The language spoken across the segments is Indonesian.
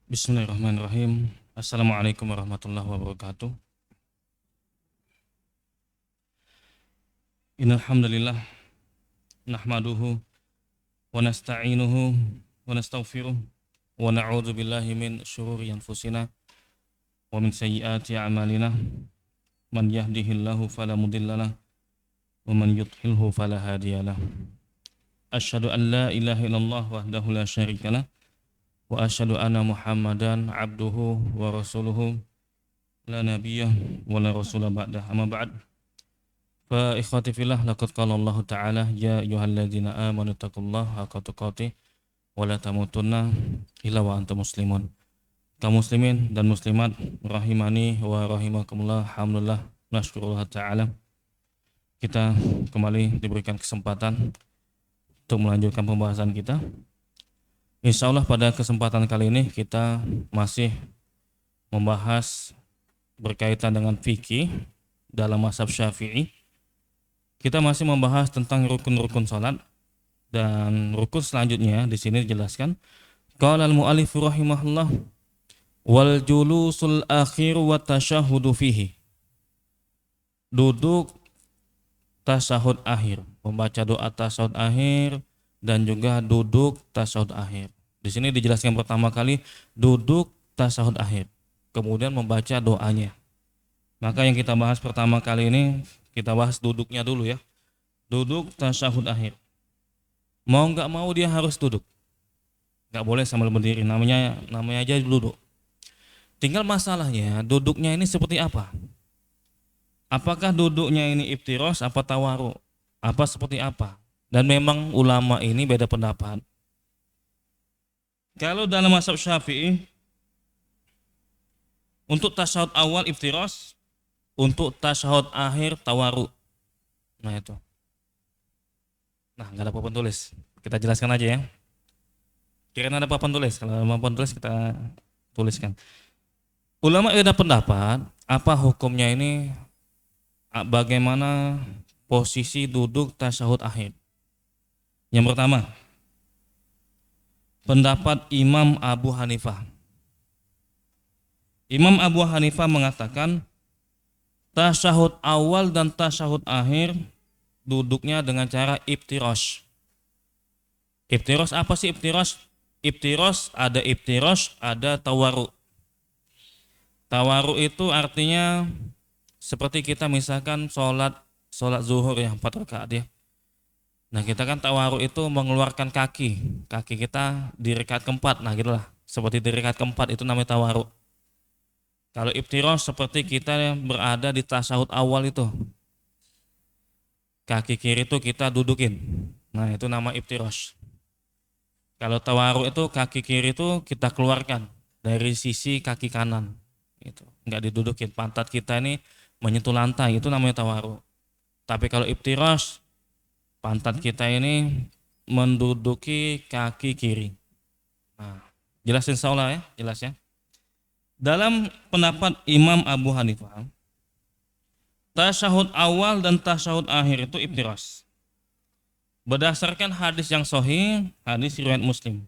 Bismillahirrahmanirrahim. Assalamualaikum warahmatullahi wabarakatuh. Innal hamdalillah nahmaduhu wa nasta'inuhu wa nastaghfiruh wa na'udzu billahi min syururi anfusina wa min sayyiati a'malina. Man yahdihillahu fala mudhillalah wa man yudhlilhu fala hadiyalah. Asyhadu an la ilaha illallah wahdahu la syarikalah wa asyhadu anna Muhammadan abduhu wa rasuluhu la nabiyya wa la rasula ba'dah. Amma ba'd. Fa ikhwati fillah, laqad qala Allah Ta'ala ya ayyuhalladzina amanu taqullaha haqqa tuqatih wa la tamutunna illa wa antum muslimun. Kaum muslimin dan muslimat rahimani wa rahimakumullah, alhamdulillah nasykurullah ta'ala, kita kembali diberikan kesempatan untuk melanjutkan pembahasan kita. Insyaallah pada kesempatan kali ini kita masih membahas berkaitan dengan fikih dalam mazhab Syafi'i. Kita masih membahas tentang rukun-rukun salat, dan rukun selanjutnya di sini dijelaskan qala al-mu'allif rahimahullah wal julusul akhir wa tasyahhudu fihi. Duduk tasyahud akhir, membaca doa tasyahud akhir dan juga duduk tasyahud akhir. Di sini dijelaskan pertama kali duduk tasyahud akhir, kemudian membaca doanya. Maka yang kita bahas pertama kali ini, kita bahas duduknya dulu ya. Duduk tasyahud akhir. Mau nggak mau dia harus duduk. Nggak boleh sambil berdiri, namanya aja duduk. Tinggal masalahnya duduknya ini seperti apa? Apakah duduknya ini iftirosh apa tawaru? Apa seperti apa? Dan memang ulama ini beda pendapat. Kalau dalam mazhab Syafi'i, untuk tasyahud awal iftirosh, untuk tasyahud akhir tawaru. Nah itu. Nah, nggak ada papan tulis. Kita jelaskan aja ya. Kira-kira ada papan tulis. Kalau ada papan tulis kita tuliskan. Ulama beda pendapat, apa hukumnya ini, bagaimana posisi duduk tasyahud akhir. Yang pertama, pendapat Imam Abu Hanifah. Imam Abu Hanifah mengatakan tasyahud awal dan tasyahud akhir duduknya dengan cara iftirosh. Iftirosh apa sih iftirosh? Iftirosh ada tawaru. Tawaru itu artinya seperti kita misalkan sholat zuhur ya 4 rakaat ya. Nah kita kan tawaru itu mengeluarkan kaki kita di rakaat keempat. Nah gitulah, seperti di rakaat keempat itu namanya tawaru. Kalau iftirosh seperti kita berada di tasyahud awal itu, kaki kiri itu kita dudukin. Nah itu nama iftirosh. Kalau tawaru itu kaki kiri itu kita keluarkan dari sisi kaki kanan. Itu enggak didudukin, pantat kita ini menyentuh lantai, itu namanya tawaru. Tapi kalau iftirosh, pantat kita ini menduduki kaki kiri. Nah, jelas insyaallah ya, jelas ya. Dalam pendapat Imam Abu Hanifah, tasyahud awal dan tasyahud akhir itu iftirosh. Berdasarkan hadis yang sahih, hadis riwayat Muslim.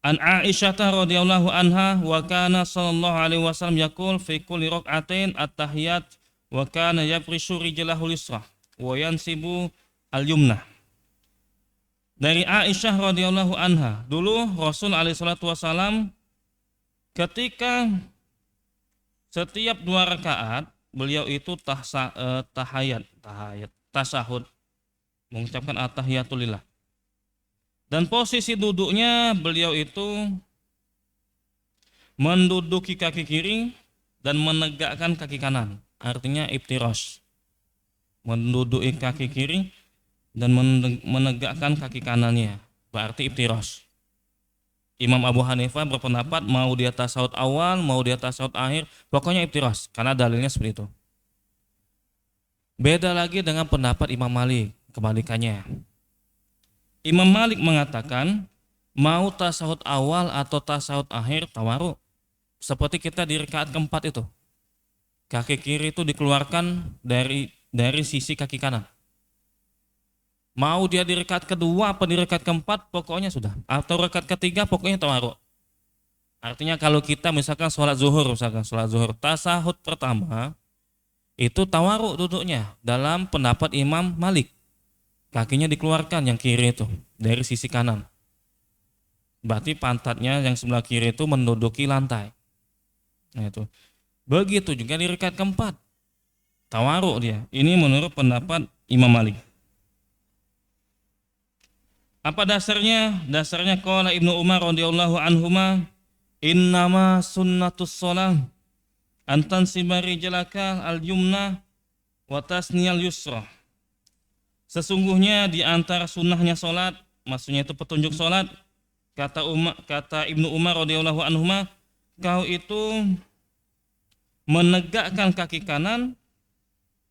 An Aisyah radhiyallahu anha wa kana sallallahu alaihi wasallam yaqul fi kulli rak'atain at-tahiyat wa kana yafrishu rijlahu al-yusra wa yansibu al-yumna. Dari Aisyah radhiyallahu anha, dulu Rasul alaihi salatu wasallam ketika setiap 2 rakaat beliau itu tahayat tasyahud, mengucapkan at-tahiyatulillah. Dan posisi duduknya beliau itu menduduki kaki kiri dan menegakkan kaki kanan. Artinya iftirosh. Menduduki kaki kiri dan menegakkan kaki kanannya. Berarti iftirosh. Imam Abu Hanifah berpendapat mau dia tasyahud awal, mau dia tasyahud akhir, pokoknya iftirosh. Karena dalilnya seperti itu. Beda lagi dengan pendapat Imam Malik, kebalikannya. Imam Malik mengatakan mau tasyahud awal atau tasyahud akhir tawaru. Seperti kita di rakaat keempat itu. Kaki kiri itu dikeluarkan dari sisi kaki kanan. Mau dia di rakaat kedua apa di rakaat keempat, pokoknya sudah. Atau rakaat ketiga pokoknya tawaru. Artinya kalau kita misalkan sholat zuhur, tasahud pertama itu tawaruk duduknya dalam pendapat Imam Malik. Kakinya dikeluarkan yang kiri itu dari sisi kanan. Berarti pantatnya yang sebelah kiri itu menduduki lantai. Nah itu. Begitu juga di rakaat keempat. Tawaruk dia. Ini menurut pendapat Imam Malik. Apa dasarnya? Dasarnya qala Ibnu Umar radhiyallahu anhuma, innama sunnatus shalah antan sibari jalaka al-yumna wa tasniyal yusra. Sesungguhnya di antara sunnahnya salat, maksudnya itu petunjuk salat, kata Ibnu Umar radhiyallahu anhuma, kau itu menegakkan kaki kanan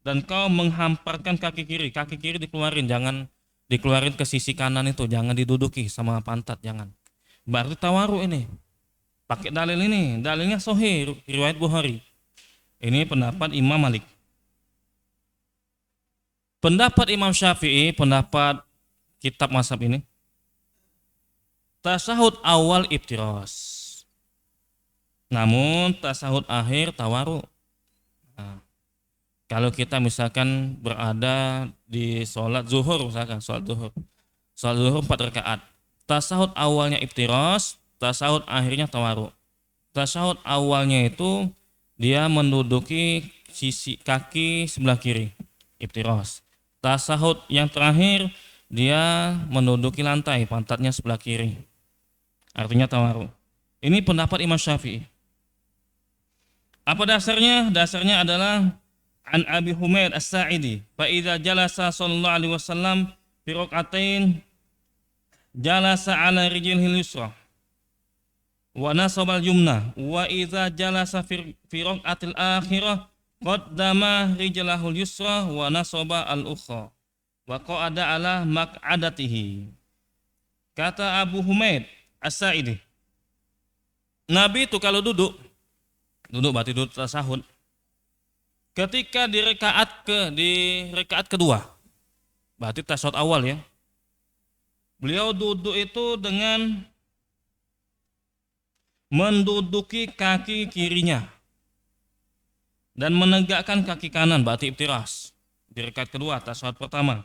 dan kau menghamparkan kaki kiri. Kaki kiri dikeluarin, jangan dikeluarin ke sisi kanan itu, jangan diduduki sama pantat, jangan. Berarti tawaruk ini. Pakai dalil ini, dalilnya sahih riwayat Bukhari. Ini pendapat Imam Malik. Pendapat Imam Syafi'i, pendapat kitab mazhab ini, tasahud awal iftiras. Namun tasahud akhir tawaruk. Nah, kalau kita misalkan berada di sholat zuhur, misalkan sholat zuhur 4 rakaat, tasahud awalnya iftiras, tasahud akhirnya tawaruk. Tasahud awalnya itu dia menduduki sisi kaki sebelah kiri, iftiras. Tasahud yang terakhir dia menduduki lantai, pantatnya sebelah kiri, artinya tawaruk. Ini pendapat Imam Syafi'i. Apa dasarnya? Dasarnya adalah an Abi Humaid As-Sa'idi, fa idza jalasa sallallahu alaihi wasallam fi rak'atain jalasa ala rijlihil yusra wa nasaba al-yumna wa idza jalasa fi rak'atil akhirah qaddama rijlahul yusra wa nasaba al-ukhra wa qa'ada ala maq'adatihi. Kata Abu Humaid As-Sa'idi, Nabi itu kalau duduk berarti duduk tasahud. Ketika di rakaat kedua, berarti tasawuf awal ya. Beliau duduk itu dengan menduduki kaki kirinya dan menegakkan kaki kanan, berarti iftiras. Di rakaat kedua, tasawuf pertama.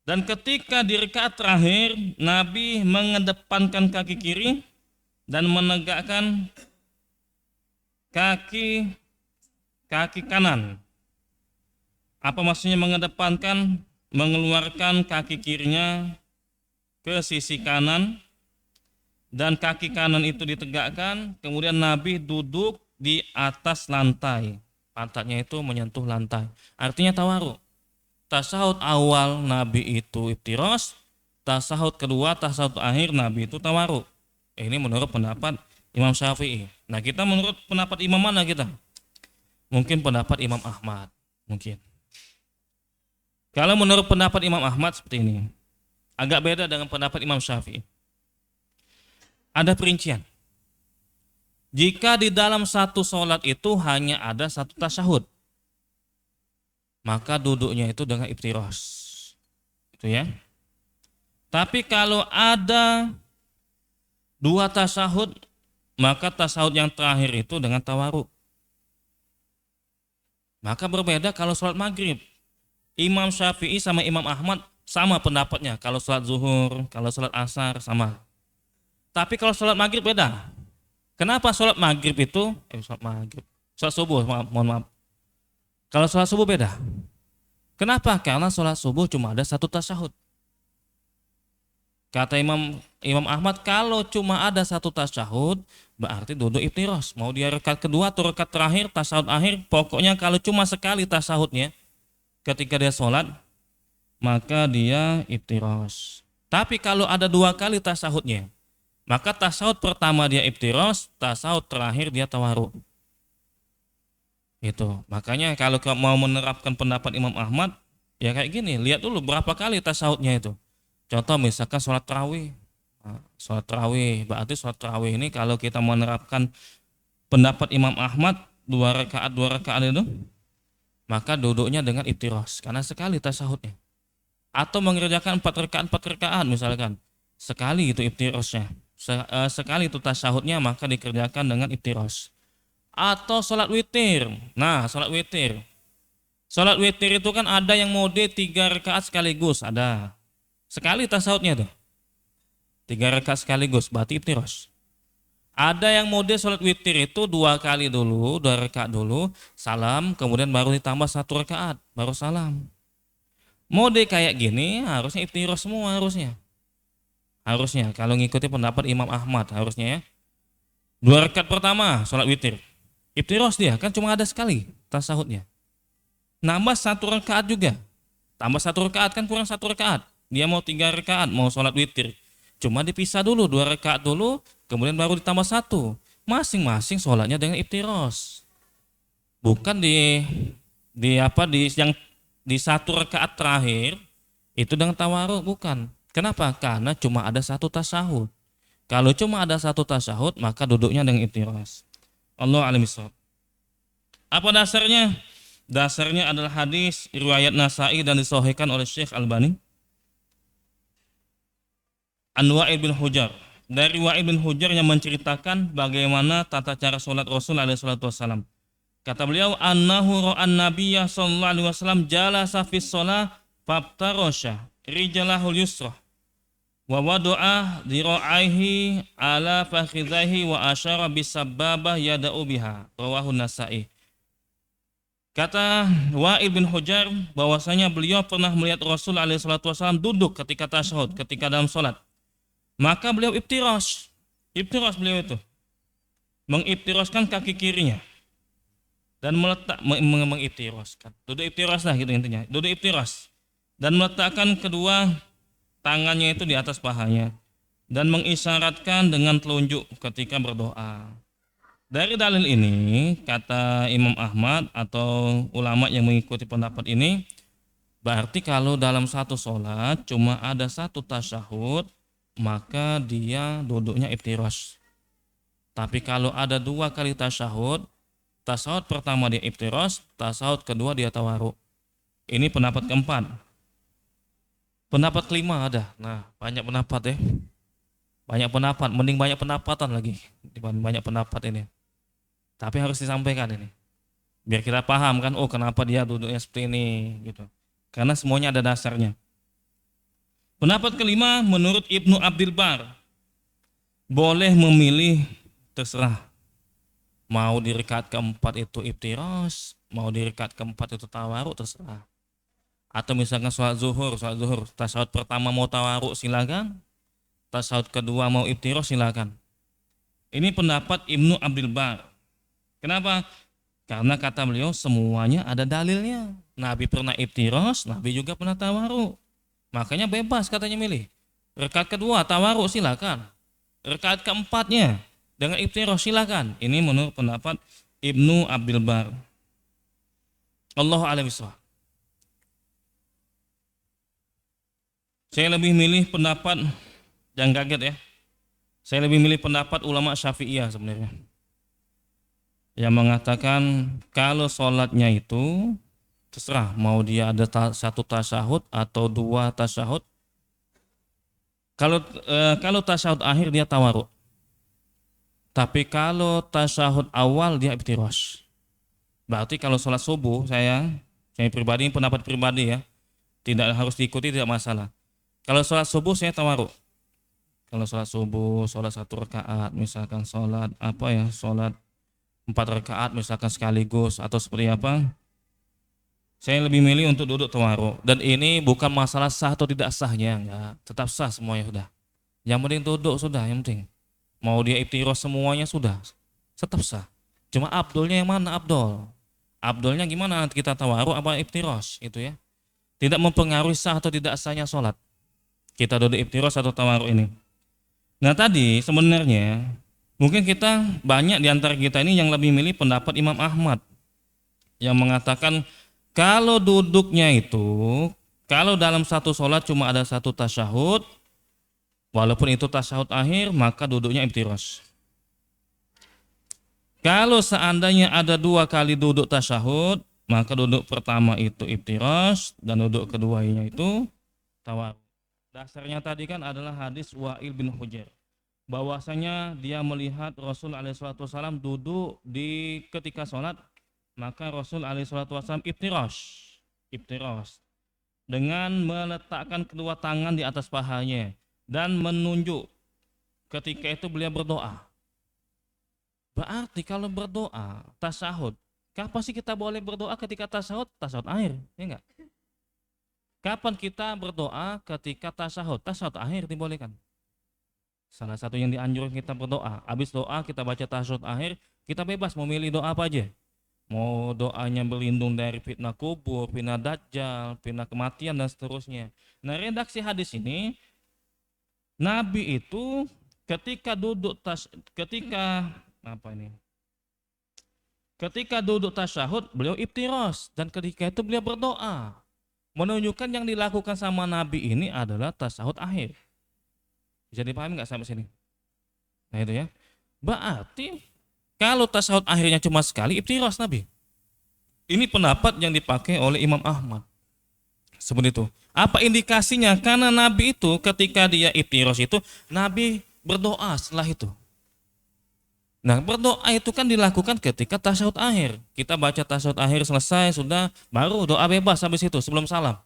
Dan ketika di rakaat terakhir, Nabi mengedepankan kaki kiri dan menegakkan kaki kanan. Apa maksudnya mengedepankan? Mengeluarkan kaki kirinya ke sisi kanan dan kaki kanan itu ditegakkan. Kemudian Nabi duduk di atas lantai, pantatnya itu menyentuh lantai, artinya tawaruk. Tasahud awal Nabi itu iftiras, tasahud kedua, tasahud akhir Nabi itu tawaruk. Ini menurut pendapat Imam Syafi'i. Nah kita menurut pendapat imam mana kita? Mungkin pendapat Imam Ahmad, mungkin. Kalau menurut pendapat Imam Ahmad seperti ini, agak beda dengan pendapat Imam Syafi'i. Ada perincian. Jika di dalam satu sholat itu hanya ada satu tasyahud, maka duduknya itu dengan iftiras. Itu ya. Tapi kalau ada 2 tasyahud, maka tasyahud yang terakhir itu dengan tawaruk. Maka berbeda kalau sholat maghrib. Imam Syafi'i sama Imam Ahmad sama pendapatnya. Kalau sholat zuhur, kalau sholat asar sama. Tapi kalau sholat maghrib beda. Kenapa sholat maghrib itu? Sholat subuh, mohon maaf. Kalau sholat subuh beda. Kenapa? Karena sholat subuh cuma ada satu tasyahud. Kata Imam Ahmad, kalau cuma ada satu tasyahud, berarti duduk iftiras. Mau dia rakaat kedua atau rakaat terakhir, tasyahud akhir, pokoknya kalau cuma sekali tasyahudnya, ketika dia sholat, maka dia iftiras. Tapi kalau ada 2 kali tasyahudnya, maka tasyahud pertama dia iftiras, tasyahud terakhir dia tawaruk. Itu. Makanya kalau mau menerapkan pendapat Imam Ahmad, ya kayak gini, lihat dulu berapa kali tasyahudnya itu. Contoh misalkan sholat tarawih. Sholat tarawih, berarti sholat tarawih ini kalau kita menerapkan pendapat Imam Ahmad 2 rakaat itu, maka duduknya dengan iftiras karena sekali tasyahudnya. Atau mengerjakan 4 rakaat misalkan, sekali itu iftirasnya. sekali itu tasyahudnya maka dikerjakan dengan iftirosh. Atau sholat witir. Nah, sholat witir. Sholat witir itu kan ada yang mode 3 rakaat sekaligus, ada. Sekali tasyahudnya tuh. 3 rakaat sekaligus, berarti iftirosh. Ada yang mode sholat witir itu 2 kali dulu, 2 rakaat dulu, salam, kemudian baru ditambah 1 rakaat, baru salam. Mode kayak gini harusnya iftirosh semua harusnya. Harusnya kalau ngikuti pendapat Imam Ahmad harusnya ya. 2 rakaat pertama sholat witir. Iftirosh dia kan cuma ada sekali tasyahudnya. Nambah 1 rakaat juga. Tambah 1 rakaat kan kurang 1 rakaat. Dia mau 3 rakaat mau sholat witir. Cuma dipisah dulu 2 rakaat dulu, kemudian baru ditambah 1. Masing-masing sholatnya dengan iftirosh. Bukan di yang di 1 rakaat terakhir itu dengan tawaruk, bukan. Kenapa? Karena cuma ada 1 tasyahud. Kalau cuma ada 1 tasyahud maka duduknya dengan iftirosh. Allah alam bisawab. Apa dasarnya? Dasarnya adalah hadis riwayat Nasa'i dan disahihkan oleh Syekh Albani. An Wa'il bin Hujar. Dari Wa'il bin Hujar yang menceritakan bagaimana tata cara sholat Rasul alaihi salatu wassalam. Kata beliau, annahu ra'an nabiyya sallallahu alaihi wasallam jalasa fi shalah fabtarasha rijalahul yusra wa wada'a dira'aihi ala fakhidhihi wa asyara bisabbabah yada'u biha. Rawahu Nasa'i. Kata Wa'il bin Hujar bahwasanya beliau pernah melihat Rasul alaihi salatu wasallam duduk ketika tasyahud, ketika dalam salat. Maka beliau iftirosh. Iftirosh beliau itu mengiftiroskan kaki kirinya dan meletak mengiftiroskan. Duduk iftirosh lah gitu intinya. Duduk iftirosh dan meletakkan kedua tangannya itu di atas pahanya dan mengisyaratkan dengan telunjuk ketika berdoa. Dari dalil ini kata Imam Ahmad atau ulama yang mengikuti pendapat ini, berarti kalau dalam satu sholat cuma ada 1 tasyahud maka dia duduknya iftirosh. Tapi kalau ada 2 kali tasyahud, tasyahud pertama dia iftirosh, tasyahud kedua dia tawaruk. Ini pendapat keempat. Pendapat kelima ada. Nah, banyak pendapat ya. Banyak pendapat, mending banyak pendapatan lagi dibanding banyak pendapat ini. Tapi harus disampaikan ini. Biar kita paham kan, oh kenapa dia duduknya seperti ini gitu. Karena semuanya ada dasarnya. Pendapat kelima menurut Ibnu Abdul Bar, boleh memilih terserah. Mau di rakaat keempat itu iftirosh, mau di rakaat keempat itu tawaruk terserah. Atau misalkan sholat zuhur, tasyahud pertama mau tawaruk silakan, tasyahud kedua mau iftirosh silakan. Ini pendapat Ibnu Abdul Bar. Kenapa? Karena kata beliau semuanya ada dalilnya. Nabi pernah iftirosh, Nabi juga pernah tawaruk. Makanya bebas katanya milih. Rakaat kedua tawaruk silakan. Rakaat keempatnya dengan iftirosh silakan. Ini menurut pendapat Ibnu Abdul Bar. Allahu a'lam bishawab. Saya lebih milih pendapat, jangan kaget ya. Saya lebih milih pendapat ulama Syafi'iyah sebenarnya. Yang mengatakan kalau sholatnya itu terserah mau dia ada 1 tasyahud atau 2 tasyahud. Kalau tasyahud akhir dia tawaruk. Tapi kalau tasyahud awal dia iftirosh. Berarti kalau sholat subuh saya pribadi, pendapat pribadi ya, tidak harus diikuti, tidak masalah. Kalau sholat subuh saya tawaruk. Kalau sholat subuh, sholat 1 rakaat, misalkan sholat 4 rakaat misalkan sekaligus atau seperti apa, saya lebih milih untuk duduk tawaruk. Dan ini bukan masalah sah atau tidak sahnya, enggak, tetap sah semuanya sudah. Yang penting duduk sudah, yang penting. Mau dia iftirosh semuanya sudah, tetap sah. Cuma abdulnya yang mana abdul? Abdulnya gimana kita tawaruk apa iftirosh itu ya? Tidak mempengaruhi sah atau tidak sahnya sholat. Kita duduk iftirosh atau tawaruk ini. Nah tadi sebenarnya mungkin kita banyak di antara kita ini yang lebih milih pendapat Imam Ahmad yang mengatakan kalau duduknya itu, kalau dalam satu sholat cuma ada 1 tasyahud, walaupun itu tasyahud akhir, maka duduknya iftirosh. Kalau seandainya ada 2 kali duduk tasyahud, maka duduk pertama itu iftirosh dan duduk keduanya itu tawaruk. Dasarnya tadi kan adalah hadis Wa'il bin Hujar. bahwasanya dia melihat Rasul alaihissalam duduk di ketika sholat, maka Rasul alaihissalam iftirosh dengan meletakkan kedua tangan di atas pahanya dan menunjuk. Ketika itu beliau berdoa. Berarti kalau berdoa tasyahud, kapan sih kita boleh berdoa ketika tasyahud? Tasyahud akhir, ya enggak? Kapan kita berdoa ketika tasyahud? Tasyahud akhir dibolehkan. Salah satu yang dianjurkan kita berdoa. Habis doa kita baca tasyahud akhir, kita bebas mau milih doa apa aja. Mau doanya berlindung dari fitnah kubur, fitnah dajjal, fitnah kematian dan seterusnya. Nah, redaksi hadis ini, Nabi itu ketika duduk ketika duduk tasyahud beliau iftiros, dan ketika itu beliau berdoa, menunjukkan yang dilakukan sama Nabi ini adalah tasyahud akhir. Bisa dipahami nggak sampai sini? Nah itu ya. Berarti kalau tasyahud akhirnya cuma sekali, iftiros Nabi. Ini pendapat yang dipakai oleh Imam Ahmad. Seperti itu. Apa indikasinya? Karena Nabi itu ketika dia iftiros itu, Nabi berdoa setelah itu. Nah, berdoa itu kan dilakukan ketika tasyahud akhir. Kita baca tasyahud akhir selesai, sudah baru doa bebas habis itu sebelum salam.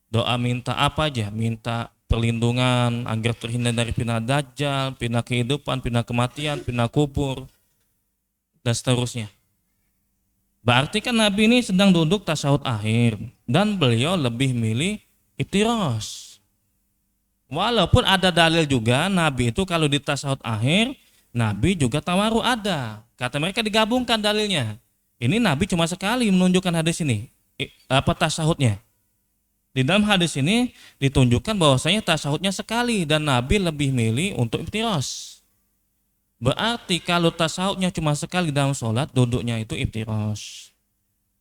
Doa minta apa aja? Minta perlindungan agar terhindar dari fitnah dajjal, fitnah kehidupan, fitnah kematian, fitnah kubur, dan seterusnya. Berarti kan Nabi ini sedang duduk tasyahud akhir dan beliau lebih milih iftiros. Walaupun ada dalil juga Nabi itu kalau di tasyahud akhir, Nabi juga tawaru ada. Kata mereka digabungkan dalilnya. Ini Nabi cuma sekali menunjukkan hadis ini. Tasyahudnya. Di dalam hadis ini ditunjukkan bahwasanya tasyahudnya sekali dan Nabi lebih milih untuk iftiros. Berarti kalau tasyahudnya cuma sekali dalam sholat, duduknya itu iftiros.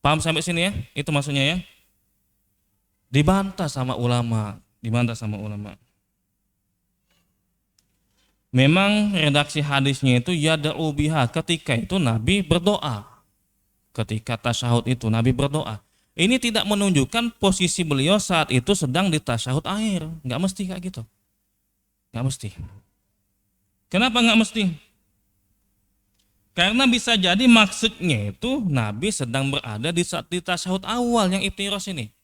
Paham sampai sini ya? Itu maksudnya ya. Dibantah sama ulama. Memang redaksi hadisnya itu yada'u biha, ketika itu Nabi berdoa. Ketika tasyahud itu Nabi berdoa. Ini tidak menunjukkan posisi beliau saat itu sedang di tasyahud akhir. Nggak mesti kayak gitu. Nggak mesti. Kenapa nggak mesti? Karena bisa jadi maksudnya itu Nabi sedang berada di saat di tasyahud awal yang iftiros ini.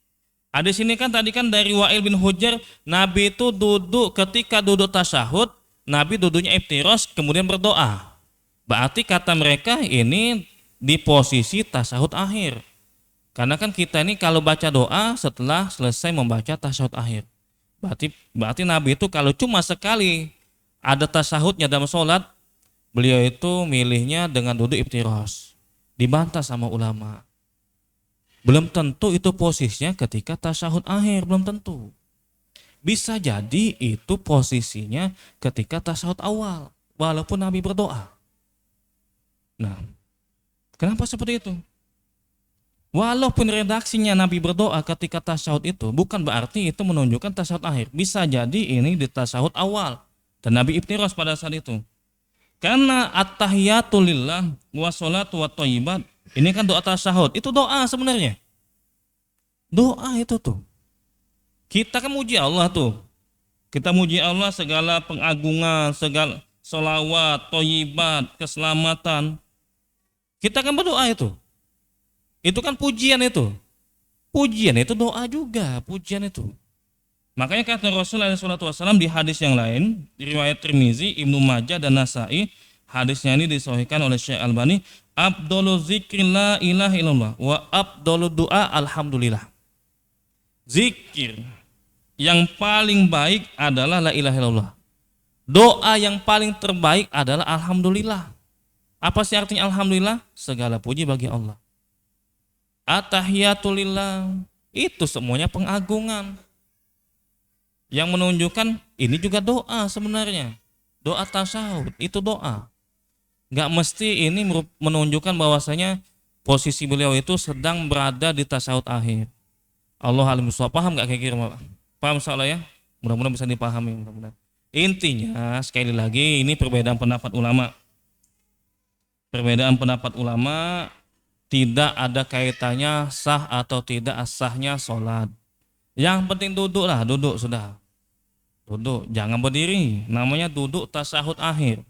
Hadis ini kan tadi kan dari Wa'il bin Hujr, Nabi itu duduk ketika duduk tasyahud, Nabi duduknya iftiros kemudian berdoa. Berarti kata mereka ini di posisi tasyahud akhir. Karena kan kita ini kalau baca doa setelah selesai membaca tasyahud akhir. Berarti Nabi itu kalau cuma sekali ada tasyahudnya dalam sholat, beliau itu milihnya dengan duduk iftiros. Dibantah sama ulama. Belum tentu itu posisinya ketika tasyahud akhir, belum tentu. Bisa jadi itu posisinya ketika tasyahud awal, walaupun Nabi berdoa. Nah, kenapa seperti itu? Walaupun redaksinya Nabi berdoa ketika tasyahud itu, bukan berarti itu menunjukkan tasyahud akhir. Bisa jadi ini di tasyahud awal dan Nabi iftiros pada saat itu. Karena at-tahiyatu lillah wa sholatu wa thayyibat, ini kan doa tasyahud, itu doa sebenarnya. Doa itu tuh. Kita kan muji Allah tuh. Kita muji Allah segala pengagungan, segala sholawat, thayyibat, keselamatan. Kita kan berdoa itu. Itu kan pujian itu. Pujian itu doa juga, pujian itu. Makanya kata Rasulullah SAW di hadis yang lain, di riwayat Tirmizi, Ibnu Majah dan Nasai, hadisnya ini disahihkan oleh Syekh Albani, Abdullu zikri la ilaha illallah wa abdullu doa alhamdulillah. Zikir yang paling baik adalah la ilaha illallah. Doa yang paling terbaik adalah alhamdulillah. Apa sih artinya alhamdulillah? Segala puji bagi Allah. At-tahiyatulillah, itu semuanya pengagungan. Yang menunjukkan ini juga doa sebenarnya. Doa tasyahud itu doa. Gak mesti ini menunjukkan bahwasanya posisi beliau itu sedang berada di tasyahud akhir. Allah alim bissawab. Paham gak kira-kira? Paham salah ya? Mudah-mudahan bisa dipahami. Mudah-mudahan. Intinya sekali lagi ini perbedaan pendapat ulama. Perbedaan pendapat ulama tidak ada kaitannya sah atau tidak sahnya sholat. Yang penting duduk lah, duduk sudah. Duduk, jangan berdiri. Namanya duduk tasyahud akhir.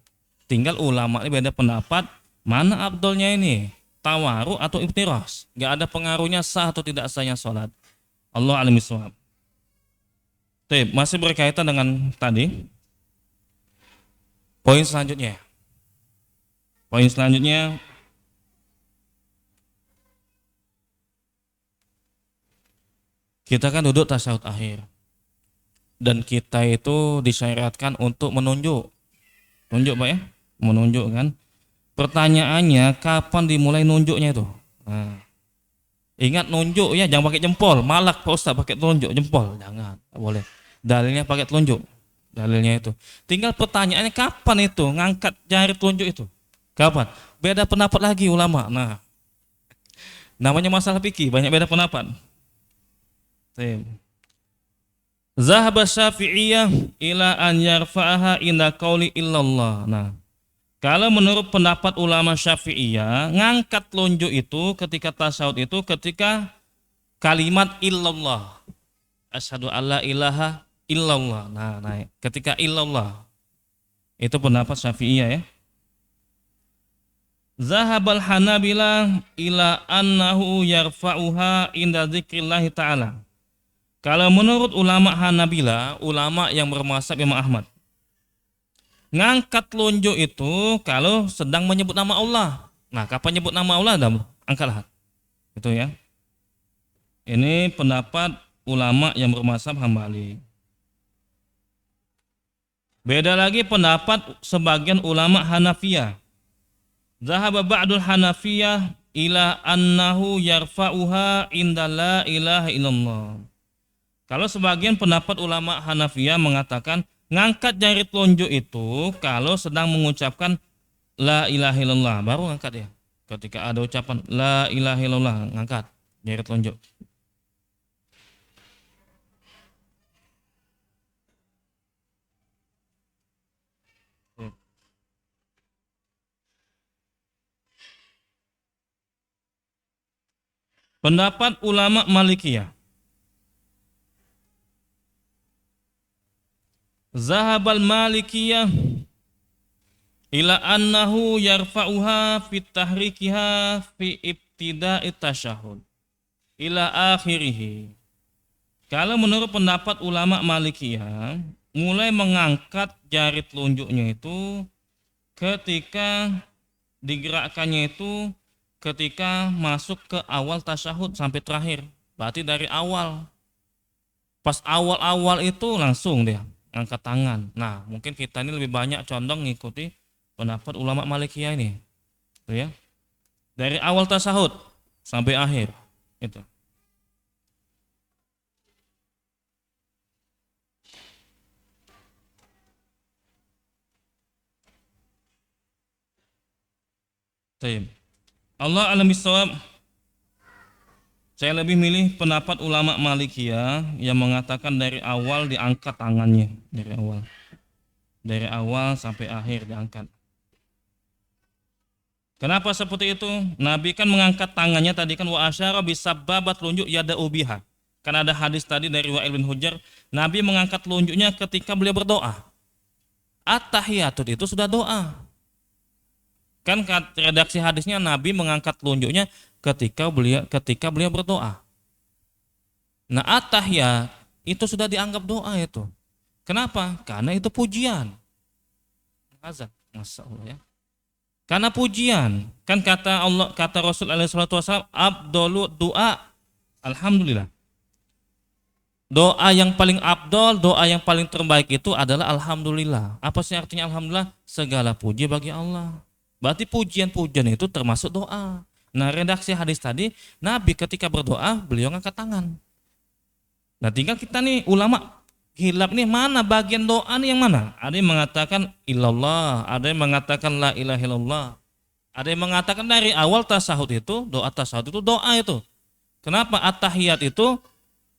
Tinggal ulama ini beda pendapat, mana afdolnya ini? Tawaru atau iftirash? Gak ada pengaruhnya sah atau tidak sahnya sholat. Allah alim bisawab. Masih berkaitan dengan tadi. Poin selanjutnya. Kita kan duduk tasyahud akhir. Dan kita itu disyariatkan untuk menunjuk. Tunjuk Pak ya? Menunjuk kan? Pertanyaannya kapan dimulai nunjuknya itu? Nah, ingat nunjuk ya, jangan pakai jempol. Malak Pak Ustaz pakai telunjuk jempol. Jangan, tak boleh. Dalilnya pakai telunjuk. Dalilnya itu. Tinggal pertanyaannya kapan itu ngangkat jari telunjuk itu? Kapan? Beda pendapat lagi ulama. Nah, namanya masalah fikih, banyak beda pendapat. Zahaba Syafi'iyah ila an yarfa'aha inda qauli illallah. Nah, kalau menurut pendapat ulama Syafi'iyah, ngangkat telunjuk itu ketika tasyahud itu ketika kalimat illallah. Asyhadu alla ilaha illallah. Nah, ketika illallah. Itu pendapat Syafi'iyah ya. Zahabal Hanabila ila annahu yarfa'uha inda dzikrillah ta'ala. Kalau menurut ulama Hanabila, ulama yang bermazhab Imam Ahmad, ngangkat telunjuk itu kalau sedang menyebut nama Allah. Nah, kapan nyebut nama Allah? Angkatlah. Itu ya. Ini pendapat ulama yang bermazhab Hambali. Beda lagi pendapat sebagian ulama Hanafiyah. Zahaba ba'dul Hanafiyah ila annahu yarfa'uha inda la ilaha illallah. Kalau sebagian pendapat ulama Hanafiyah mengatakan ngangkat jari telunjuk itu kalau sedang mengucapkan la ilaha illallah, baru ngangkat ya. Ketika ada ucapan la ilaha illallah, ngangkat jari telunjuk. Pendapat ulama Malikiyah. Zahabal Malikiyah ila annahu yarfa'uha fi tahrikiha fi ibtida'i tasyahud ila akhirih. Kalau menurut pendapat ulama Malikiyah, mulai mengangkat jari telunjuknya itu ketika digerakkannya itu ketika masuk ke awal tasyahud sampai terakhir. Berarti dari awal. Pas awal-awal itu langsung dia angkat tangan. Nah, mungkin kita ini lebih banyak condong ngikuti pendapat ulama Malikiyah ini. Itu ya. Dari awal tasyahud sampai akhir. Itu. Baik. Allah alam bisawab. Saya lebih milih pendapat ulama Malikiyah yang mengatakan dari awal diangkat tangannya, dari awal sampai akhir diangkat. Kenapa seperti itu? Nabi kan mengangkat tangannya tadi kan wa asyara bisabbabat telunjuk yada ubiha. Kan ada hadis tadi dari Wa'il bin Hujr, Nabi mengangkat telunjuknya ketika beliau berdoa. At-tahiyatut itu sudah doa. Kan redaksi hadisnya Nabi mengangkat telunjuknya ketika beliau berdoa. Nah, at-tahiyat itu sudah dianggap doa itu. Kenapa? Karena itu pujian. Azan, masyaallah ya. Karena pujian. Kan kata Allah, kata Rasul alaihi salatu wasallam, afdalu doa alhamdulillah. Doa yang paling afdal, doa yang paling terbaik itu adalah alhamdulillah. Apa sih artinya alhamdulillah? Segala puji bagi Allah. Berarti pujian-pujian itu termasuk doa. Nah, redaksi hadis tadi, Nabi ketika berdoa, beliau ngangkat tangan. Nah, tinggal kita nih ulama hilaf nih mana bagian doa nih yang mana? Ada yang mengatakan illallah, ada yang mengatakan la ilaha illallah. Ada yang mengatakan dari awal tasyahud itu, doa tasyahud itu doa itu. Kenapa at-tahiyat itu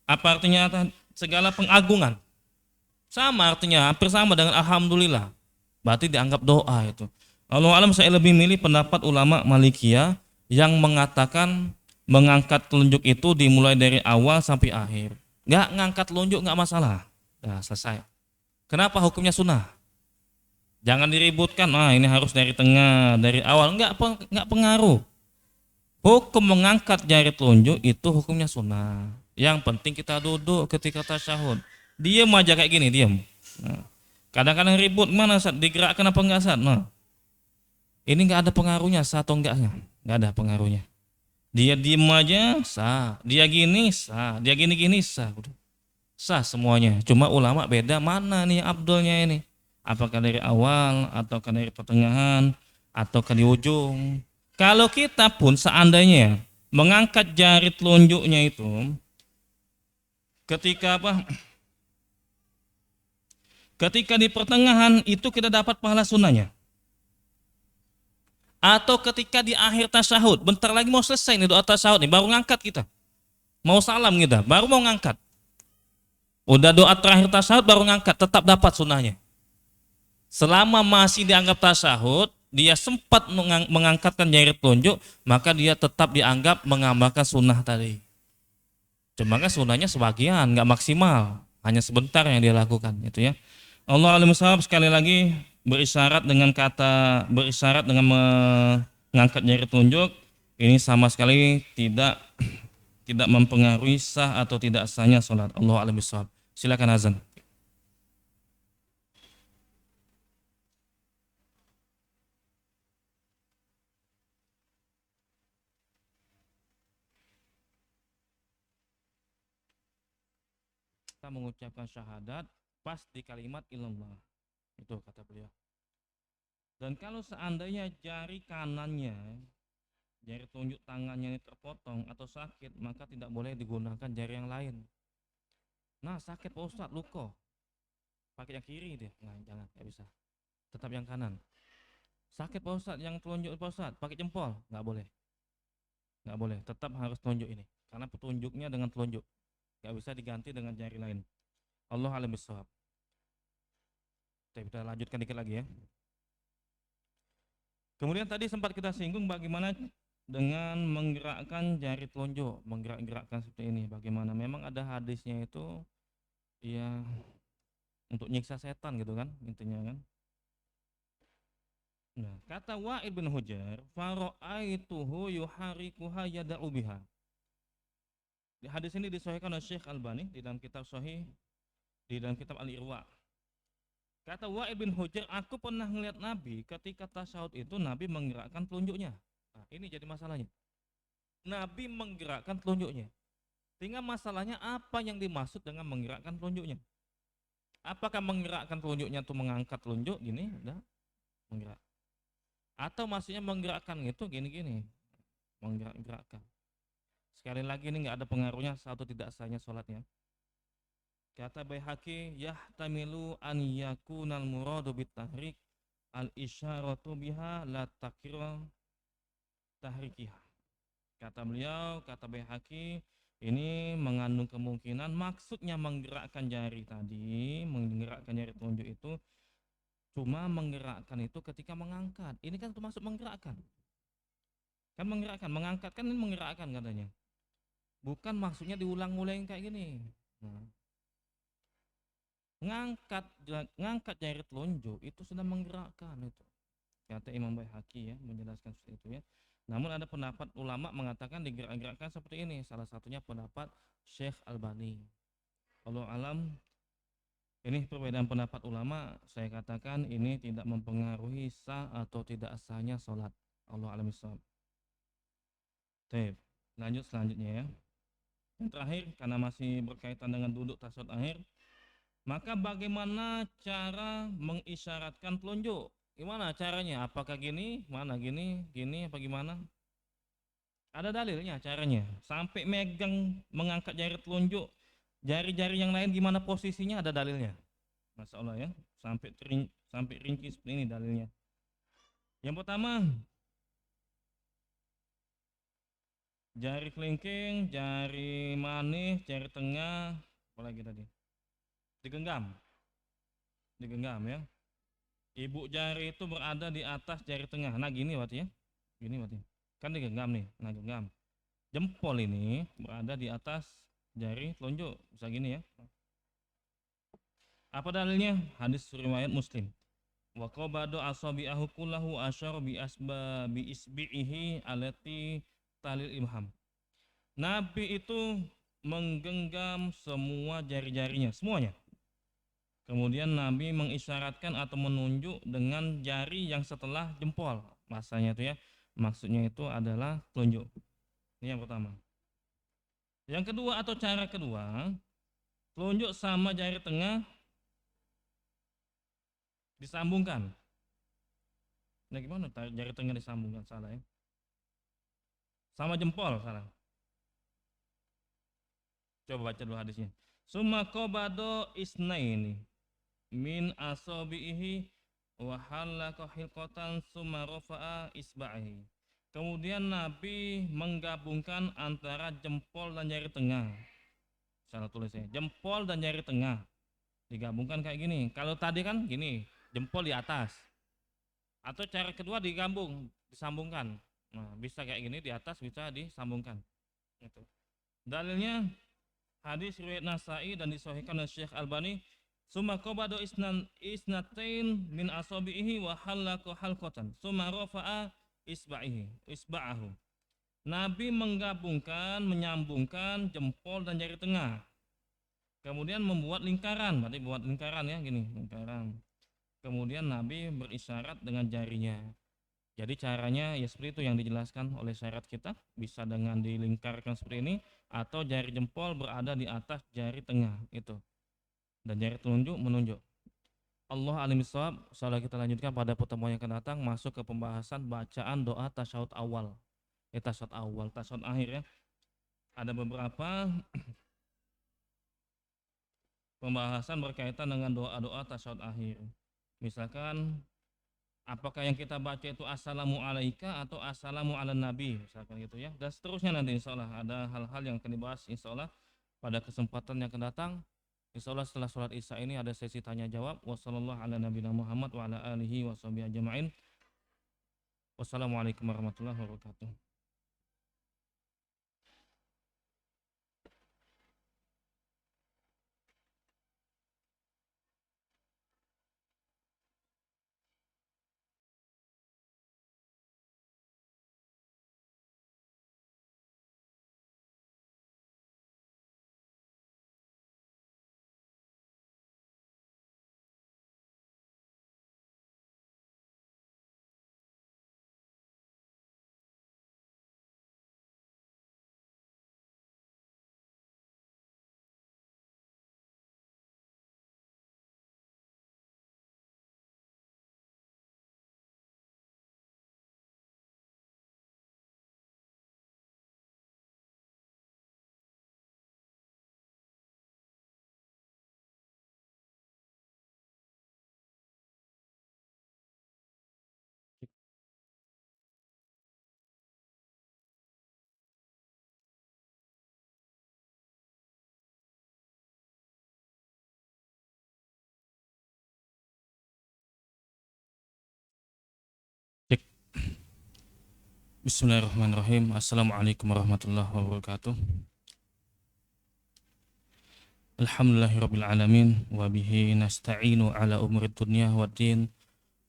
apa artinya? Segala pengagungan. Sama artinya, hampir sama dengan alhamdulillah. Berarti dianggap doa itu. Allah alam, saya lebih milih pendapat ulama Malikiyah yang mengatakan mengangkat telunjuk itu dimulai dari awal sampai akhir. Nggak ngangkat telunjuk nggak masalah. Nah, selesai. Kenapa hukumnya sunnah? Jangan diributkan, ini harus dari tengah, dari awal. Enggak pengaruh. Hukum mengangkat jari telunjuk itu hukumnya sunnah. Yang penting kita duduk ketika tasyahud. Diam aja kayak gini, diam. Nah, kadang-kadang ribut, mana Ustaz? Digerakkan apa enggak Ustaz? Nah, ini enggak ada pengaruhnya sah atau enggaknya. Enggak ada pengaruhnya. Dia diem aja sah, dia gini sah, dia gini-gini sah. Udah. Sah semuanya. Cuma ulama beda mana nih abdulnya ini. Apakah dari awal ataukah dari pertengahan ataukah di ujung. Kalau kita pun seandainya mengangkat jari telunjuknya itu ketika apa? Ketika di pertengahan itu kita dapat pahala sunnahnya. Atau ketika di akhir tasyahud, bentar lagi mau selesai nih doa tasyahud nih, baru ngangkat kita. Mau salam kita, baru mau ngangkat. Udah doa terakhir tasyahud baru ngangkat, tetap dapat sunnahnya. Selama masih dianggap tasyahud, dia sempat mengangkatkan jari telunjuk, maka dia tetap dianggap mengamalkan sunnah tadi. Cuma kan sunnahnya sebagian, nggak maksimal, hanya sebentar yang dia lakukan, itu ya. Allah alim shawab. Sekali lagi berisyarat dengan mengangkat jari telunjuk ini sama sekali tidak mempengaruhi sah atau tidak sahnya sholat. Allah alim shawab. Silakan azan. Kita mengucapkan syahadat pas di kalimat illallah. Itu kata beliau. Dan kalau seandainya jari kanannya, jari telunjuk tangannya ini terpotong atau sakit, maka tidak boleh digunakan jari yang lain. Nah, sakit Pak Ustadz, luka. Pakai yang kiri deh. Nah, jangan, nggak bisa. Tetap yang kanan. Sakit Pak Ustadz, yang telunjuk Pak Ustadz, pakai jempol, nggak boleh. Nggak boleh, tetap harus telunjuk ini. Karena petunjuknya dengan telunjuk. Nggak bisa diganti dengan jari lain. Allah alim bissawab. Kita lanjutkan dikit lagi ya. Kemudian tadi sempat kita singgung bagaimana dengan menggerakkan jari telunjuk, menggerakkan seperti ini. Bagaimana? Memang ada hadisnya itu, ya untuk nyiksa setan gitu kan, intinya kan. Nah, kata Wa'id bin Hujar, fara'aituhu yuharikuha yada'u biha. Di hadis ini disahihkan oleh Syekh Albani di dalam kitab Sahih, di dalam kitab Al-Irwa. Kata Wa'id bin Hujar, aku pernah melihat Nabi ketika tasyahud itu Nabi menggerakkan telunjuknya. Nah, ini jadi masalahnya. Nabi menggerakkan telunjuknya. Tinggal masalahnya apa yang dimaksud dengan menggerakkan telunjuknya? Apakah menggerakkan telunjuknya itu mengangkat telunjuk gini, udah menggerak? Atau maksudnya menggerakkan itu gini-gini, menggerak-gerakkan. Sekali lagi ini nggak ada pengaruhnya satu tidak sahnya sholatnya. Kata Baihaqi, yahtamilu an yakunal muradu bitahrik al isyaratu biha la takira tahrikiha. Kata beliau, kata Baihaqi, ini mengandung kemungkinan maksudnya menggerakkan jari tadi, menggerakkan jari telunjuk itu cuma menggerakkan itu ketika mengangkat. Ini kan termasuk menggerakkan. Kan menggerakkan, mengangkat kan ini menggerakkan katanya. Bukan maksudnya diulang-ulang kayak gini. Nah, ngangkat jari telunjuk itu sudah menggerakkan itu. Kata Imam Baihaqi ya, menjelaskan seperti itu ya. Namun ada pendapat ulama mengatakan digerak-gerakkan seperti ini. Salah satunya pendapat Syekh Albani. Allah alam, ini perbedaan pendapat ulama. Saya katakan ini tidak mempengaruhi sah atau tidak sahnya sholat. Allah alam bisawab. Lanjut selanjutnya ya. Yang terakhir, karena masih berkaitan dengan duduk tasyahud akhir, maka bagaimana cara mengisyaratkan telunjuk? Gimana caranya? Apakah gini, mana gini, gini apa gimana? Ada dalilnya caranya. Sampai megang mengangkat jari telunjuk, jari-jari yang lain gimana posisinya ada dalilnya. Masya Allah ya, sampai rinci seperti ini dalilnya. Yang pertama, jari kelingking, jari manis, jari tengah, apalagi tadi? Digenggam ya. Ibu jari itu berada di atas jari tengah. Nah gini berarti ya, gini berarti kan digenggam nih. Nah genggam jempol ini berada di atas jari telunjuk, bisa gini ya. Apa dalilnya? Hadis riwayat Muslim. Wa qabadu asabi'ahu kullahu asyara bi isbi'ihi alati talil imham. Nabi itu menggenggam semua jari-jarinya, semuanya. Kemudian Nabi mengisyaratkan atau menunjuk dengan jari yang setelah jempol. Masanya itu ya, maksudnya itu adalah telunjuk. Ini yang pertama. Yang kedua atau cara kedua, telunjuk sama jari tengah disambungkan. Nah gimana jari tengah disambungkan? Salah ya. Sama jempol, salah. Coba baca dulu hadisnya. Summa qabado isnaini min asabihi wa halaka hilqatan summa rafa'a isba'ihi. Kemudian Nabi menggabungkan antara jempol dan jari tengah. Salah tulisnya. Jempol dan jari tengah digabungkan kayak gini. Kalau tadi kan gini, jempol di atas. Atau cara kedua digabung, disambungkan. Nah, bisa kayak gini di atas, bisa disambungkan. Gitu. Dalilnya hadis riwayat Nasai dan disahihkan oleh Syekh Albani. Summa qabada isnatain min asabihi wa halqa halqatan. Summa rafa'a isba'ahu. Nabi menggabungkan, menyambungkan jempol dan jari tengah. Kemudian membuat lingkaran, berarti buat lingkaran ya, gini, lingkaran. Kemudian Nabi berisyarat dengan jarinya. Jadi caranya ya seperti itu yang dijelaskan oleh syarat kita, bisa dengan dilingkarkan seperti ini atau jari jempol berada di atas jari tengah itu. Dan jari telunjuk menunjuk. Allah alim bisawab. Insyaallah kita lanjutkan pada pertemuan yang akan datang, masuk ke pembahasan bacaan doa tasyahud awal. Tasyahud awal, tasyahud akhir ya. Ada beberapa pembahasan berkaitan dengan doa-doa tasyahud akhir. Misalkan apakah yang kita baca itu assalamu alaika atau assalamu ala nabi, misalkan gitu ya. Dan seterusnya nanti insyaallah ada hal-hal yang akan dibahas insyaallah pada kesempatan yang akan datang. Insyaallah setelah sholat isya ini ada sesi tanya jawab. Wassallallahu ala nabiyina Muhammad wa ala alihi wa sahbihi ajma'in. Wassalamualaikum warahmatullahi wabarakatuh. Cek. Bismillahirrahmanirrahim. Assalamualaikum warahmatullahi wabarakatuh. Alhamdulillahirabbil alamin wa bihi nasta'inu ala umuri dunya waddin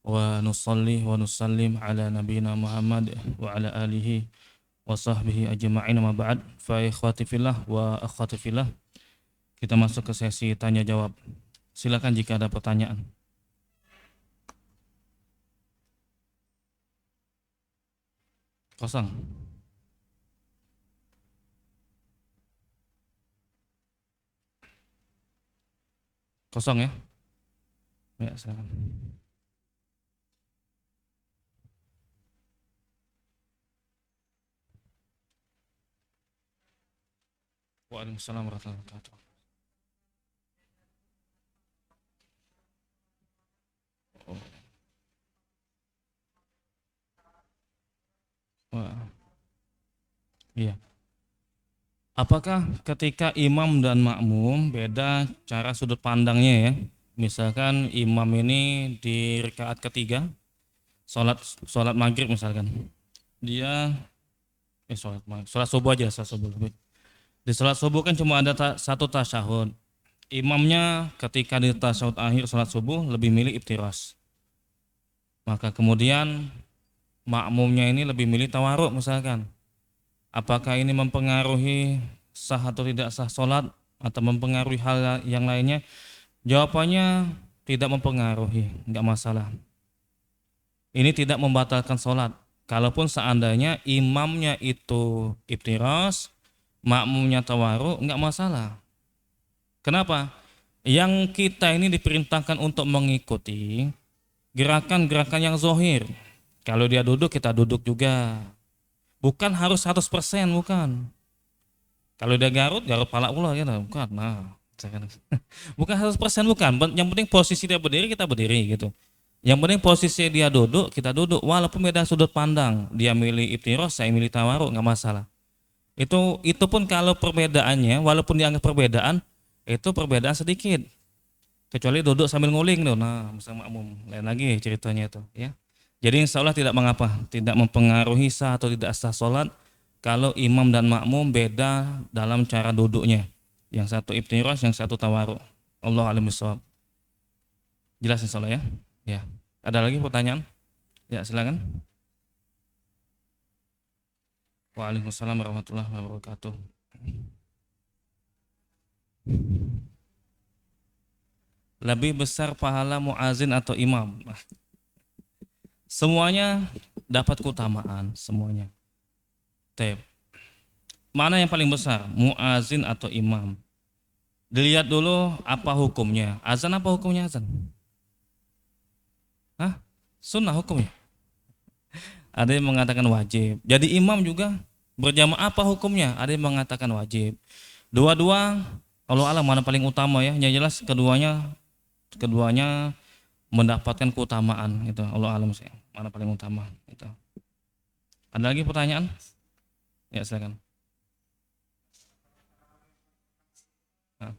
wa nusalli wa nusallim ala nabiyyina Muhammad wa ala alihi wa sahbihi ajma'in. Ma ba'd, fa ikhwati fillah wa akhwati fillah, kita masuk ke sesi tanya jawab. Silakan jika ada pertanyaan. Kosong. Kosong ya? Ya, silakan. Waalaikumsalam warahmatullahi wabarakatuh. Oh. Wah. Iya. Apakah ketika imam dan makmum beda cara sudut pandangnya ya? Misalkan imam ini di rakaat ketiga, sholat maghrib misalkan, dia sholat subuh aja, sholat subuh. Di sholat subuh kan cuma ada satu tasyahud. imamnya ketika di tasyahud akhir salat subuh lebih milih iftirash. Maka kemudian makmumnya ini lebih milih tawaruk misalkan. Apakah ini mempengaruhi sah atau tidak sah salat atau mempengaruhi hal yang lainnya? Jawabannya tidak mempengaruhi, enggak masalah. Ini tidak membatalkan salat. Kalaupun seandainya imamnya itu iftirash, makmumnya tawaruk, enggak masalah. Kenapa? Yang kita ini diperintahkan untuk mengikuti gerakan-gerakan yang zohir. Kalau dia duduk, kita duduk juga. Bukan harus 100%, bukan. Kalau dia garut, garut pala pula gitu, bukan. Nah, bukan 100%, bukan. Yang penting posisi dia berdiri, kita berdiri gitu. Yang penting posisi dia duduk, kita duduk. Walaupun beda sudut pandang, dia milih iftirash, saya milih tawaruk, nggak masalah. Itu pun kalau perbedaannya, walaupun dianggap perbedaan, itu perbedaan sedikit. Kecuali duduk sambil nguling tuh, nah bersama makmum, lain lagi ceritanya itu, ya. Jadi insya Allah tidak mengapa, tidak mempengaruhi sah atau tidak sah sholat kalau imam dan makmum beda dalam cara duduknya. Yang satu iftirash, yang satu tawaruk. Allah alim bissawab. Jelas insya Allah ya. Ya. Ada lagi pertanyaan? Ya silakan. Waalaikumsalam warahmatullahi wabarakatuh. Lebih besar pahala muazin atau imam? Semuanya dapat keutamaan, semuanya. Tep. Mana yang paling besar, muazin atau imam? Dilihat dulu apa hukumnya. Azan apa hukumnya azan? Hah? Sunnah hukumnya. Ada yang mengatakan wajib. Jadi imam juga berjamaah apa hukumnya? Ada yang mengatakan wajib. Dua-dua, Allah alam mana paling utama ya? Yang jelas keduanya mendapatkan keutamaan itu. Allah alam sih. Mana paling utama itu. Ada lagi pertanyaan? Ya silakan. Nah.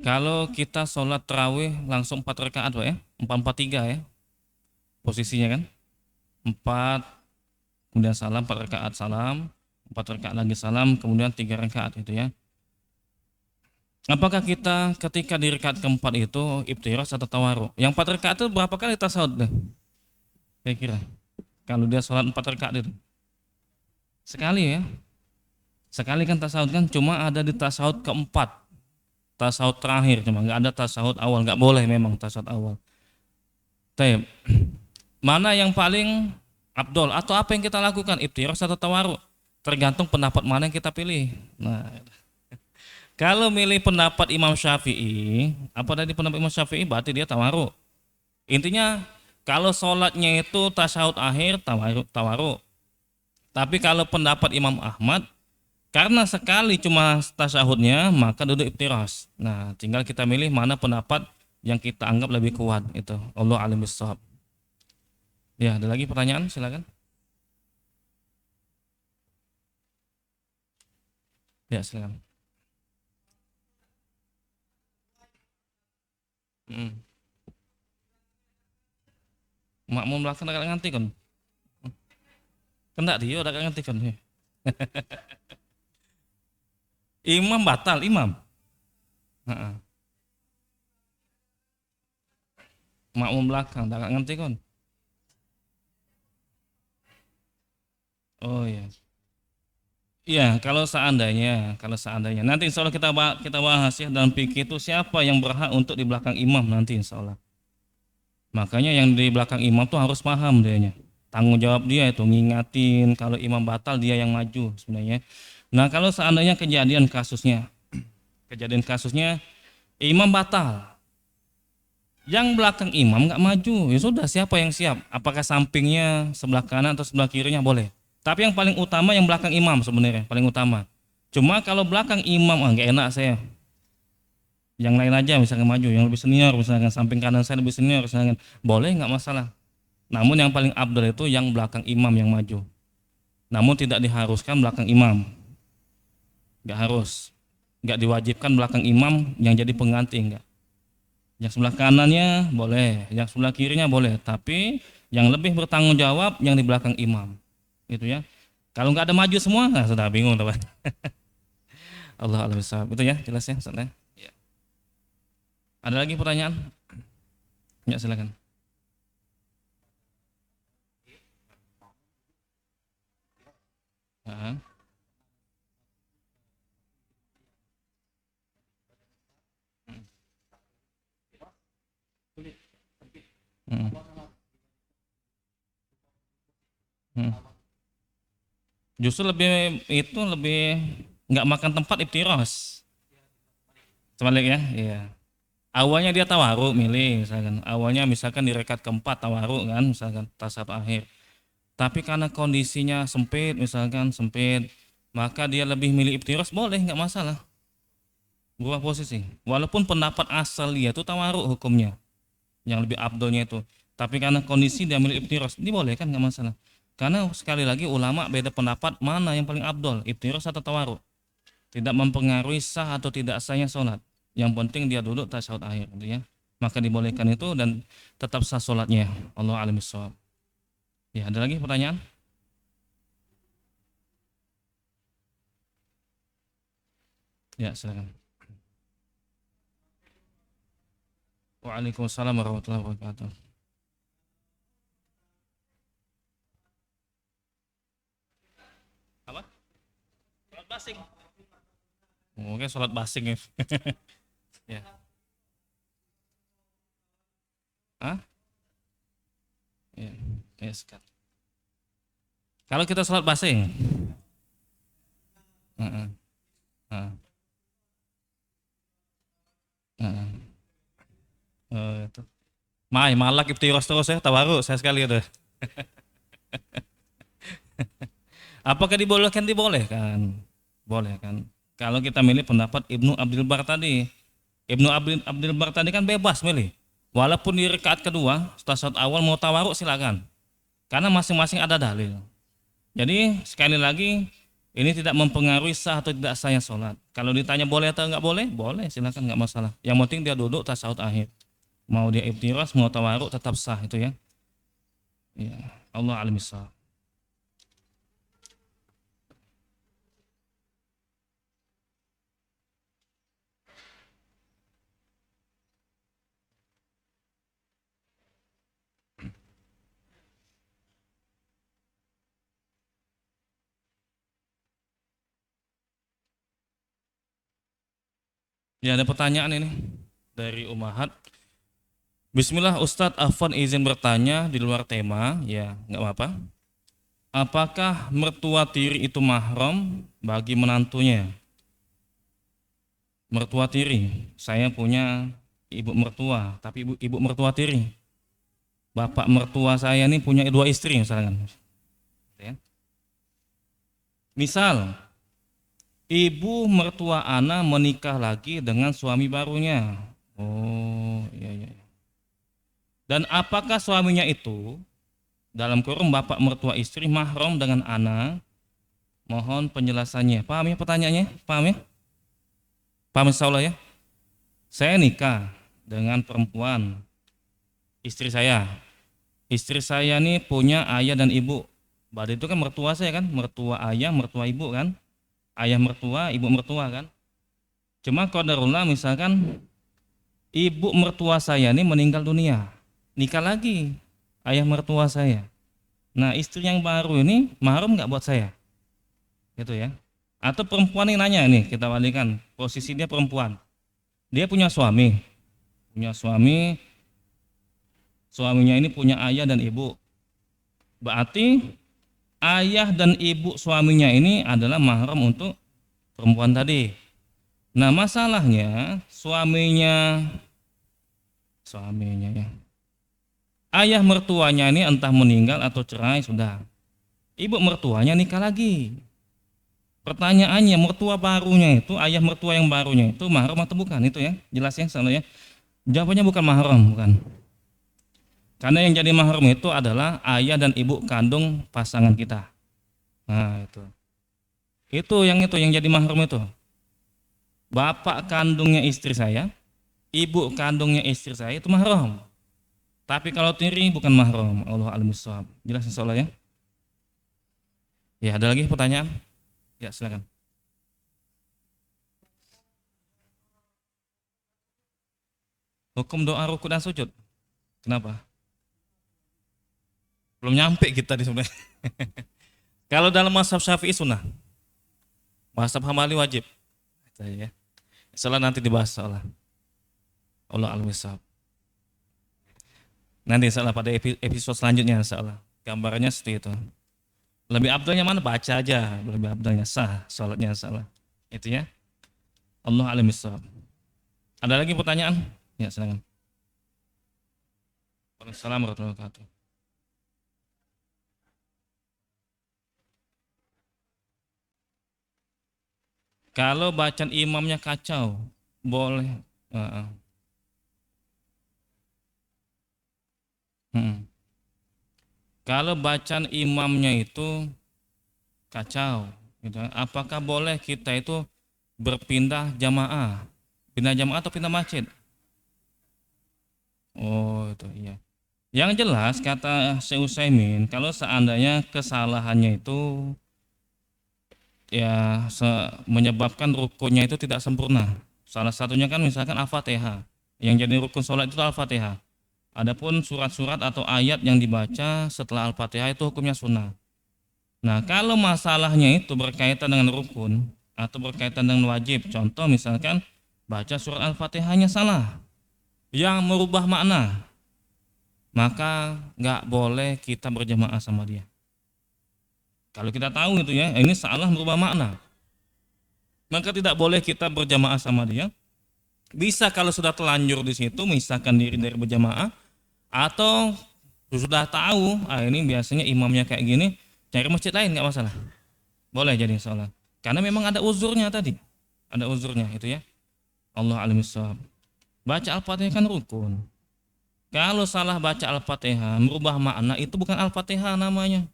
Kalau kita sholat tarawih langsung 4 rakaat Pak ya, 4-4-3 ya, posisinya kan, 4 kemudian salam, 4 rakaat salam, 4 rakaat lagi salam, kemudian 3 rakaat itu ya. Apakah kita ketika di rakaat keempat itu iftirash atau tawaruk? Yang 4 rakaat itu berapa kali tasyahud deh? Kira-kira kalau dia sholat 4 rakaat itu sekali ya, sekali kan tasyahud kan, cuma ada di tasyahud keempat, tasyahud terakhir, cuma nggak ada tasyahud awal, nggak boleh memang tasyahud awal. Taib. Mana yang paling afdol atau apa yang kita lakukan, iftirash atau tawaruk? Tergantung pendapat mana yang kita pilih. Nah, kalau milih pendapat Imam Syafi'i, apa tadi pendapat Imam Syafi'i, berarti dia tawaruk. Intinya kalau sholatnya itu tasyahud akhir, tawaruk. Tapi kalau pendapat Imam Ahmad, karena sekali cuma tasyahudnya, maka duduk iftirash. Nah, tinggal kita milih mana pendapat yang kita anggap lebih kuat itu. Allah alim bissawab. Ya, ada lagi pertanyaan? Silakan. Ya, silakan. Makmum belakang agak nganti kan? Kena dia udah nganti kan? Imam batal, imam. Heeh. Makmum belakang agak nganti kan? Oh iya. Iya, kalau seandainya nanti insya Allah kita bahas ya dalam fikih itu siapa yang berhak untuk di belakang imam nanti insya Allah. Makanya yang di belakang imam tuh harus paham dianya. Tanggung jawab dia itu ngingatin kalau imam batal dia yang maju sebenarnya. Nah kalau seandainya kejadian kasusnya imam batal, yang belakang imam nggak maju, ya sudah siapa yang siap? Apakah sampingnya, sebelah kanan atau sebelah kirinya boleh. Tapi yang paling utama yang belakang imam sebenarnya paling utama. Cuma kalau belakang imam nggak enak saya. Yang lain aja misalkan maju, yang lebih senior misalkan samping kanan saya lebih senior misalkan, boleh nggak masalah. Namun yang paling abdul itu yang belakang imam yang maju. Namun tidak diharuskan belakang imam. Nggak harus. Nggak diwajibkan belakang imam yang jadi pengganti enggak. Yang sebelah kanannya boleh, yang sebelah kirinya boleh, tapi yang lebih bertanggung jawab yang di belakang imam. Itu ya. Kalau nggak ada maju semua, nah sudah bingung teman. Allah a'lam bishawab. Itu ya, jelas ya, Ustaz ya. Ya. Ada lagi pertanyaan? Ya, silakan. Heeh. Hmm. Hmm. Justru lebih nggak makan tempat iftiros. Sebaliknya, iya. Awalnya dia tawaruk milih misalkan. Awalnya misalkan di rekat keempat tawaruk kan, misalkan tasawuf akhir. Tapi karena kondisinya sempit, misalkan sempit, maka dia lebih milih iftiros, boleh nggak masalah. Berubah posisi. Walaupun pendapat asal dia itu tawaruk hukumnya, yang lebih abdolnya itu. Tapi karena kondisi dia milih iftiros, ini boleh kan nggak masalah. Karena sekali lagi ulama beda pendapat mana yang paling abdol, iftiros atau tawaruk. Tidak mempengaruhi sah atau tidak sahnya sholat. Yang penting dia duduk tasyahud akhir, gitu ya. Maka dibolehkan itu dan tetap sah sholatnya. Allah alam bissawab. Ya, ada lagi pertanyaan? Ya, silakan. Waalaikumsalam warahmatullahi wabarakatuh. Apa? Sholat basing. Mungkin sholat basing ya. Ya. Ah? Ya. Ya, sekat. Kalau kita sholat basing, heeh, heeh, heeh. Itu. Malak iftiros terus ya, tawaruk saya sekali itu. Apakah dibolehkan? Dibolehkan. Boleh kan. Kalau kita milih pendapat Ibnu Abdul Bar tadi. Abdul Bar tadi kan bebas milih. Walaupun di rakaat kedua, setelah awal mau tawaruk silakan. Karena masing-masing ada dalil. Jadi sekali lagi ini tidak mempengaruhi sah atau tidak sahnya sholat. Kalau ditanya boleh atau nggak boleh, boleh silakan nggak masalah. Yang penting dia duduk tasyahud akhir. Mau dia iftiras, mau tawaruk tetap sah itu ya. Ya, Allah alam bissawab. Ya, ada pertanyaan ini dari Umahat. Bismillah Ustadz, Afwan izin bertanya di luar tema, ya nggak apa-apa. Apakah mertua tiri itu mahram bagi menantunya? Mertua tiri, saya punya ibu mertua, tapi ibu mertua tiri. Bapak mertua saya ini punya dua istri misalkan. Ya. Misal, ibu mertua Ana menikah lagi dengan suami barunya. Oh, iya, iya. Dan apakah suaminya itu dalam kurung bapak mertua istri mahram dengan Ana? Mohon penjelasannya. Paham ya pertanyaannya? Paham ya? Paham insya Allah ya? Saya nikah dengan perempuan istri saya. Istri saya nih punya ayah dan ibu. Berarti itu kan mertua saya kan, mertua ayah, mertua ibu kan, ayah mertua, ibu mertua kan. Cuma qadarullah misalkan ibu mertua saya nih meninggal dunia, nikah lagi ayah mertua saya. Nah istri yang baru ini mahram nggak buat saya, gitu ya. Atau perempuan yang nanya nih, kita balikan posisi dia perempuan, dia punya suami, suaminya ini punya ayah dan ibu. Berarti ayah dan ibu suaminya ini adalah mahram untuk perempuan tadi. Nah, masalahnya suaminya ya. Ayah mertuanya ini entah meninggal atau cerai sudah. Ibu mertuanya nikah lagi. Pertanyaannya, mertua barunya itu, ayah mertua yang barunya itu mahram atau bukan? Itu ya, jelas ya soalnya ya. Jawabannya bukan mahram, bukan. Karena yang jadi mahram itu adalah ayah dan ibu kandung pasangan kita. Nah, itu. Itu yang jadi mahram itu. Bapak kandungnya istri saya, ibu kandungnya istri saya itu mahram. Tapi kalau tiri bukan mahram. Allah alam bissawab. Jelas insyaallah ya. Ya, ada lagi pertanyaan? Ya, silakan. Hukum doa rukuk dan sujud. Kenapa? Belum nyampe kita di sebenarnya. Kalau dalam mazhab Syafi'i sunnah, mazhab Hambali wajib. Itu ya. Insyaallah nanti dibahas soalnya. Allah al-misab. Nanti insyaallah pada episode selanjutnya insyaallah. Gambarnya seperti itu. Lebih abdalnya mana? Baca aja. Lebih abdalnya sah salatnya insyaallah. Itu ya. Allah al-misab. Ada lagi pertanyaan? Ya, silakan. Waalaikumsalam warahmatullahi wabarakatuh. Kalau bacaan imamnya kacau, boleh. Heeh. Hmm. Kalau bacaan imamnya itu kacau, gitu, apakah boleh kita itu berpindah jamaah? Pindah jamaah atau pindah masjid? Oh, itu iya. Yang jelas kata Syekh Utsaimin, kalau seandainya kesalahannya itu ya menyebabkan rukunnya itu tidak sempurna. Salah satunya kan misalkan Al-Fatihah. Yang jadi rukun sholat itu Al-Fatihah. Adapun surat-surat atau ayat yang dibaca setelah Al-Fatihah itu hukumnya sunnah. Nah, kalau masalahnya itu berkaitan dengan rukun atau berkaitan dengan wajib, contoh misalkan baca surat Al-Fatihahnya salah, yang merubah makna, maka nggak boleh kita berjamaah sama dia. Kalau kita tahu itu ya, ini salah merubah makna, maka tidak boleh kita berjamaah sama dia. Bisa kalau sudah telanjur di situ, misalkan diri dari berjamaah, atau sudah tahu, ini biasanya imamnya kayak gini, cari masjid lain nggak masalah, boleh jadi sholat. Karena memang ada uzurnya tadi, ada uzurnya itu ya. Allah alim shawab. Baca Al-Fatihah kan rukun. Kalau salah baca Al-Fatihah, merubah makna, itu bukan Al-Fatihah namanya.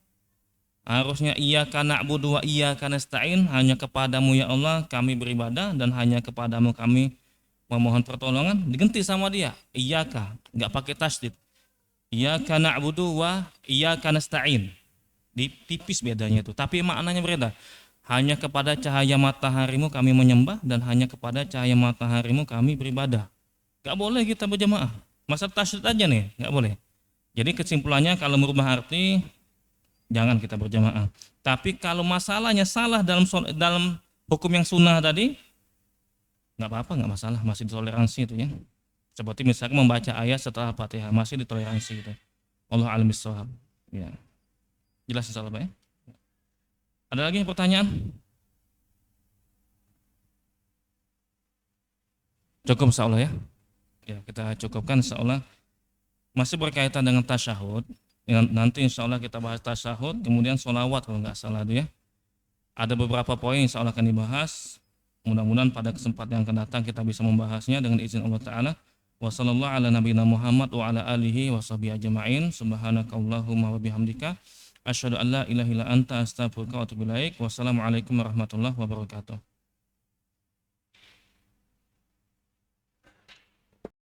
Harusnya iyyaka na'budu wa iyyaka nasta'in, hanya kepadamu ya Allah kami beribadah dan hanya kepadamu kami memohon pertolongan. Diganti sama dia, iyyaka, enggak pakai tasydid. Iyyaka na'budu wa iyyaka nasta'in. Tipis bedanya itu, tapi maknanya berbeda. Hanya kepada cahaya mataharimu kami menyembah dan hanya kepada cahaya mataharimu kami beribadah. Enggak boleh kita berjamaah. Masa tasydid aja nih, enggak boleh. Jadi kesimpulannya kalau merubah arti jangan kita berjamaah. Tapi kalau masalahnya salah dalam hukum yang sunnah tadi, nggak apa-apa, nggak masalah, masih ditoleransi itu ya. Seperti misalnya membaca ayat setelah Fatihah, masih ditoleransi itu. Allah alim bisawab. Ya. Jelas insyaallah Pak ya. Ada lagi pertanyaan? Cukup insyaallah ya. Ya, kita cukupkan insyaallah. Masih berkaitan dengan tasyahud. Nanti insya Allah kita bahas tasyahud, kemudian sholawat kalau nggak salah itu ya. Ada beberapa poin insya Allah akan dibahas. Mudah-mudahan pada kesempatan yang akan datang kita bisa membahasnya dengan izin Allah Ta'ala. Wa sallallahu ala nabiyina Muhammad wa ala alihi wa sahbihi ajma'in. Subhanakallahumma wa bihamdika asyhadu an la ilaha illa anta astaghfiruka wa atubu ilaik. Wassalamualaikum warahmatullahi wabarakatuh.